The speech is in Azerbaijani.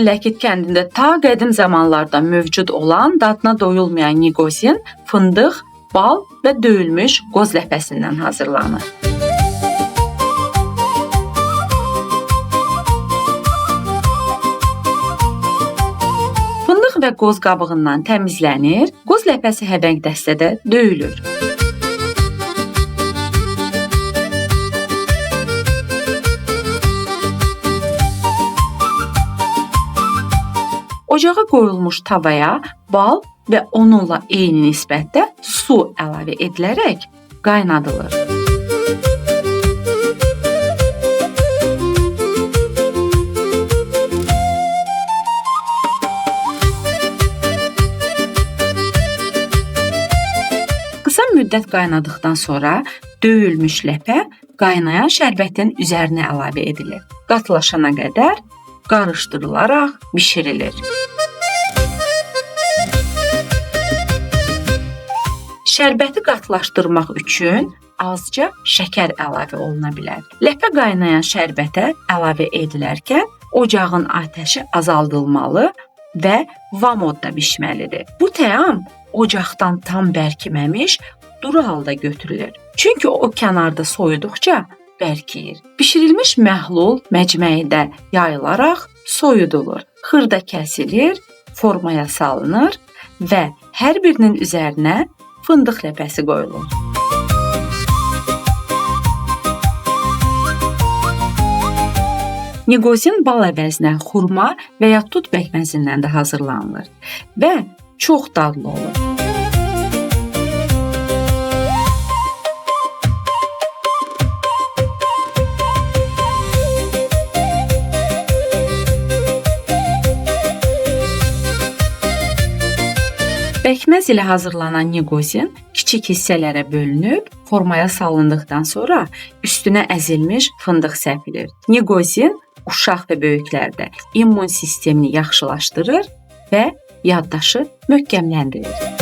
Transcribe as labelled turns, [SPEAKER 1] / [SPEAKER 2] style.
[SPEAKER 1] Rusiyanın Ləkit kəndində ta qədim zamanlarda mövcud olan dadına doyulmayan niqozin fındıq, bal və döyülmüş qoz ləpəsindən hazırlanır. Fındıq və qoz qabığından təmizlənir, qoz ləpəsi həbəng dəstədə döyülür. Ocağa qoyulmuş tavaya bal və onunla eyni nisbətdə su əlavə edilərək qaynadılır. Qısa müddət qaynadıqdan sonra döyülmüş ləpə qaynayan şərbətin üzərinə əlavə edilir. Qatılaşana qədər qarışdırılaraq bişirilir. Şərbəti qatılaşdırmaq üçün azca şəkər əlavə oluna bilər. Ləpə qaynayan şərbətə əlavə edilərkən ocağın atəşi azaldılmalı və va modda bişməlidir. Bu təam ocaqdan tam bərkiməmiş, duru halda götürülür. Çünki o kənarda soyuduqca bərkiyir. Bişirilmiş məhlul məcməyidə yayılaraq soyudulur. Xırda kəsilir, formaya salınır və hər birinin üzərinə fındıq ləpəsi qoyulur. Niqozin bal əvəzinə xurma və ya tut pəkməzindən də hazırlanılır və çox dadlı olur. Pəkməz ilə hazırlanan niqozin kiçik hissələrə bölünüb, formaya salındıqdan sonra üstünə əzilmiş fındıq səpilir. Niqozin uşaq və böyüklərdə immun sistemini yaxşılaşdırır və yaddaşı möhkəmləndirir.